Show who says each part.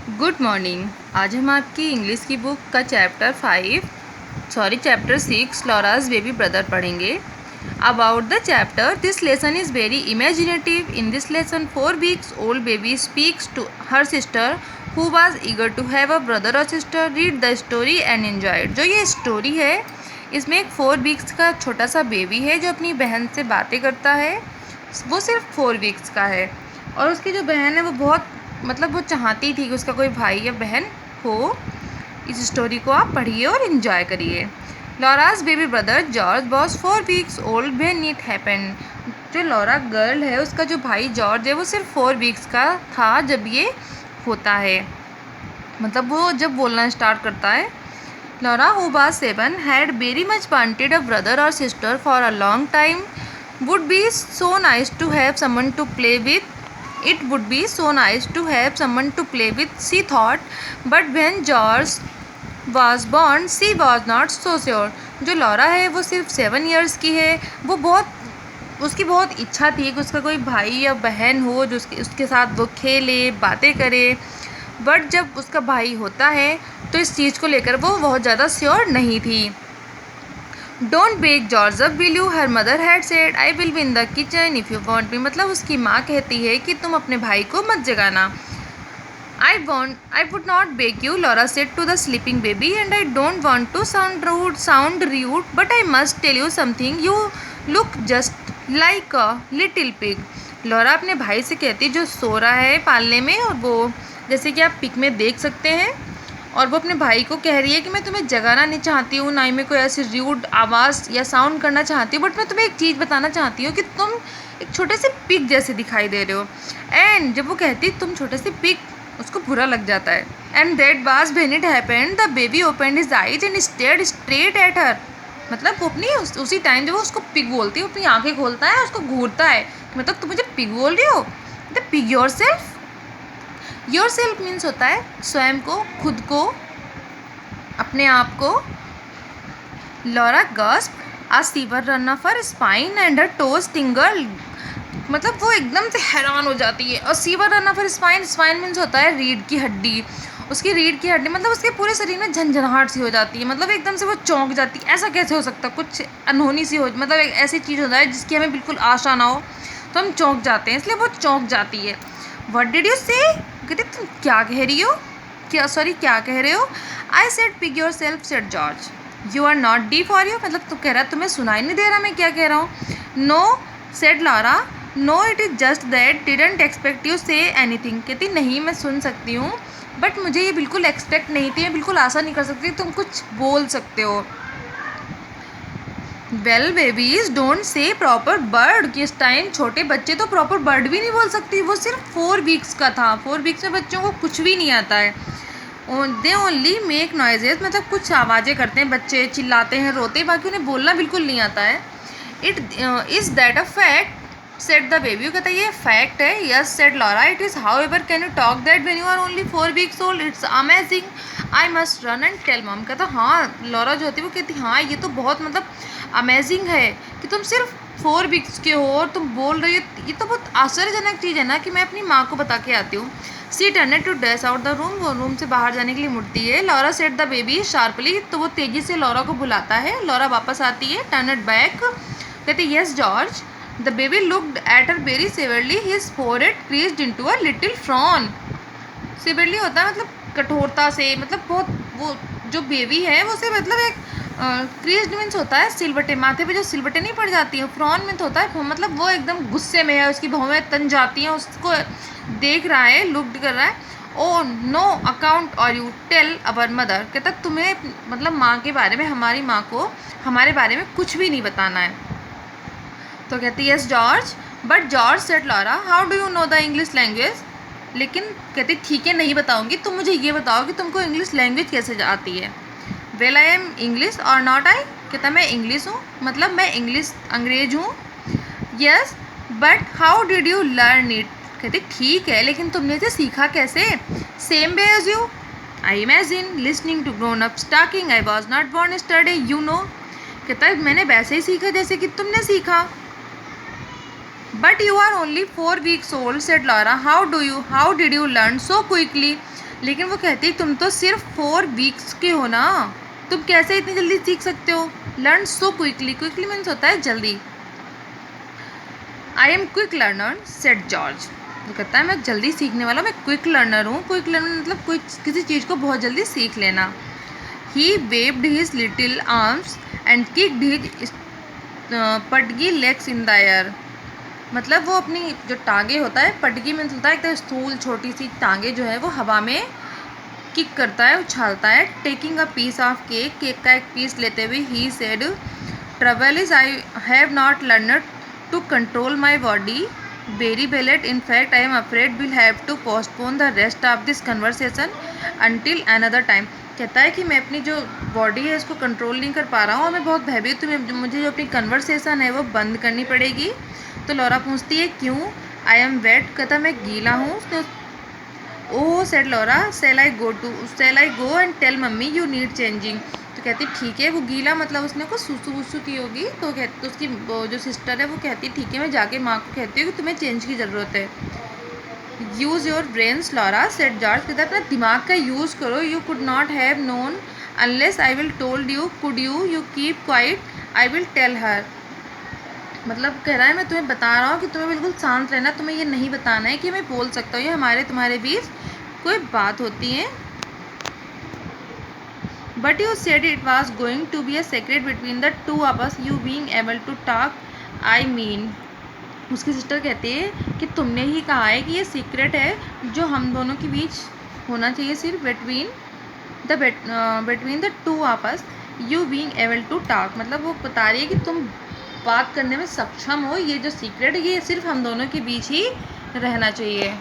Speaker 1: Good morning. आज हम आपकी इंग्लिश की बुक का चैप्टर 6 लॉराज बेबी ब्रदर पढ़ेंगे। About the chapter, this lesson is very imaginative. In this lesson 4 weeks old baby speaks to her sister who was eager to have a brother or sister. Read the story and enjoy it। जो ये story है इसमें एक 4 weeks का छोटा सा baby है जो अपनी बहन से बातें करता है। वो सिर्फ 4 weeks का है और उसकी जो बहन है वो बहुत वो चाहती थी कि उसका कोई भाई या बहन हो। इस स्टोरी को आप पढ़िए और इन्जॉय करिए। Laura's baby brother George was 4 weeks old when it happened. जो लॉरा गर्ल है उसका जो भाई जॉर्ज है वो सिर्फ 4 weeks का था जब ये होता है, वो जब बोलना स्टार्ट करता है। Laura who was 7 had very much wanted a brother और sister for a long time. Would be so nice to have someone to play with. It would be so nice to have someone to play with, she thought. But when George was born, she was not so sure. जो Laura है वो सिर्फ 7 years की है। उसकी बहुत इच्छा थी कि उसका कोई भाई या बहन हो जो उसके साथ वो खेले, बातें करे। बट जब उसका भाई होता है तो इस चीज़ को लेकर वो बहुत ज़्यादा श्योर नहीं थी। Don't wake George up will you, her mother had said. I will be in the kitchen if you want me. उसकी माँ कहती है कि तुम अपने भाई को मत जगाना। I would not wake you, Laura said to the sleeping baby, and I don't want to sound rude but I must tell you something, you look just like a little pig. Laura अपने भाई से कहती जो सो रहा है पालने में, और वो जैसे कि आप पिक में देख सकते हैं, और वो अपने भाई को कह रही है कि मैं तुम्हें जगाना नहीं चाहती हूँ, ना ही मैं कोई ऐसी र्यूड आवाज़ या साउंड करना चाहती हूँ, बट मैं तुम्हें एक चीज़ बताना चाहती हूँ कि तुम एक छोटे से पिग जैसे दिखाई दे रहे हो। एंड जब वो कहती तुम छोटे से पिग, उसको बुरा लग जाता है। And that was when it happened, the baby opened his eyes and stared straight at her. वो अपनी उसी टाइम जब वो उसको पिग बोलती है, अपनी आंखें खोलता है, उसको घूरता है, तुम मुझे पिग बोल रही हो। The pig yourself. Yourself means होता है स्वयं को, खुद को, अपने आप को। Laura gasp, a shiver ran of her spine and her toes tingle. वो एकदम से हैरान हो जाती है। और shiver ran of her spine, spine means होता है रीढ़ की हड्डी। उसकी रीढ़ की हड्डी उसके पूरे शरीर में झंझनाहट सी हो जाती है। एकदम से वो चौंक जाती है। ऐसा कैसे हो सकता, कुछ अनहोनी सी हो, एक ऐसी चीज़ हो जाए जिसकी हमें बिल्कुल आशा ना हो तो हम चौंक जाते हैं, इसलिए वो चौंक जाती है। व्हाट डिड यू से, कहते तुम क्या कह रही हो, क्या कह रहे हो। I said pig yourself, said George. You are not D for you, तू कह रहा है तुम्हें सुनाई नहीं दे रहा मैं क्या कह रहा हूँ। No, said Laura, no it is just that, didn't expect you say anything. कहती नहीं मैं सुन सकती हूँ, बट मुझे ये बिल्कुल एक्सपेक्ट नहीं थी, मैं बिल्कुल आशा नहीं कर सकती तुम कुछ बोल सकते हो। Well babies don't say proper bird, किस टाइम छोटे बच्चे तो प्रॉपर बर्ड भी नहीं बोल सकती। वो सिर्फ 4 weeks का था। 4 weeks में बच्चों को कुछ भी नहीं आता है। दे ओनली मेक नॉइजेज, कुछ आवाज़ें करते हैं बच्चे, चिल्लाते हैं, रोते हैं, बाकी उन्हें बोलना बिल्कुल नहीं आता है। It is that a fact, said the baby. कहता है ये फैक्ट है। Yes, said Laura, it is. However can you talk that when you are only 4 weeks old, it's amazing, I must run and tell mom. कहता हाँ, Laura जो होती है वो कहती हाँ ये तो बहुत अमेजिंग है कि तुम सिर्फ 4 weeks के हो और तुम बोल रही हो। ये तो बहुत आश्चर्यजनक चीज़ है ना कि मैं अपनी माँ को बता के आती हूँ। She turned to dash out the room, वो रूम से बाहर जाने के लिए मुड़ती है। Laura said the baby sharply, तो वो तेज़ी से लॉरा को बुलाता है। लॉरा वापस आती है। टर्नेड बैक, कहते yes George. The baby looked at her very severely, his forehead creased into a little frown. Severely होता है कठोरता से, बहुत वो जो बेबी है वो से एक क्रीज्ड मीन्स होता है सिलवटें, माथे पे जो सिलवटें नहीं पड़ जाती हैं। फ्रॉन मीन्स होता है वो एकदम गुस्से में है, उसकी भौहें तन जाती हैं, उसको देख रहा है, लुक्ड कर रहा है। ओ नो अकाउंट और यू टेल अवर मदर, कहता तुम्हें माँ के बारे में, हमारी माँ को हमारे बारे में कुछ भी नहीं बताना है। तो कहती yes George, but George said Laura, how do you know the English language. लेकिन कहती ठीक है नहीं बताऊँगी, तुम मुझे ये बताओ कि तुमको इंग्लिश लैंग्वेज कैसे आती है। Well I am English or not I, कहता मैं इंग्लिश हूँ, मैं इंग्लिश अंग्रेज हूँ। Yes but how did you learn it, कहते ठीक है लेकिन तुमने इसे सीखा कैसे। Same way as you, I imagine listening to grown ups talking, I was not born yesterday, you know. कहता है मैंने वैसे ही सीखा जैसे कि तुमने सीखा। But you are only 4 weeks old, said Laura, how did you learn so quickly. लेकिन वो कहती तुम तो सिर्फ 4 वीक्स के हो ना, तुम कैसे इतनी जल्दी सीख सकते हो? Learn so quickly, quickly means होता है जल्दी। I am quick learner said George. वो कहता है मैं जल्दी सीखने वाला, मैं क्विक लर्नर हूँ। क्विक लर्नर मतलब कोई किसी चीज़ को बहुत जल्दी सीख लेना। He waved his little arms and kicked his pudgy legs in the air. मतलब वो अपनी जो टांगे होता है, पटगी मीन्स होता है एकदम स्थूल छोटी सी टांगे जो है वो हवा में किक करता है, उछालता है। Taking a piece of cake, cake का एक पीस लेते हुए ही said trouble is I have not learned to control my body very well yet, in fact I am afraid will have to postpone the rest of this conversation until another time. कहता है कि मैं अपनी जो body है इसको control नहीं कर पा रहा हूँ और मैं बहुत भयभीत हूँ, मुझे जो अपनी कन्वर्सेशन है वो बंद करनी पड़ेगी। तो लॉरा पूछती है क्यों? आई एम वेट, कहता मैं गीला हूँ। Oh said Laura, shall I go and tell mummy you need changing. तो कहती ठीक है, वो गीला मतलब उसने कुछ सुसु वुसु की होगी, तो कहती तो उसकी जो सिस्टर है वो कहती ठीक है मैं जाके माँ को कहती हूँ कि तुम्हें चेंज की ज़रूरत है। Use your brains Laura said George, कहता है अपना दिमाग का यूज़ करो। You could not have known unless I will told you, could you you keep quiet, I will tell her. मतलब कह रहा है मैं तुम्हें बता रहा हूँ कि तुम्हें बिल्कुल शांत रहना, तुम्हें ये नहीं बताना है कि मैं बोल सकता हूँ, ये हमारे तुम्हारे बीच कोई बात होती है। But you said it was going to be a secret between the two of us, you being able to talk, I mean. उसकी सिस्टर कहती है कि तुमने ही कहा है कि ये सीक्रेट है जो हम दोनों के बीच होना चाहिए, सिर्फ between the two of us, you being able to talk. मतलब वो बता रही है कि तुम बात करने में सक्षम हो, ये जो सीक्रेट है ये सिर्फ हम दोनों के बीच ही रहना चाहिए।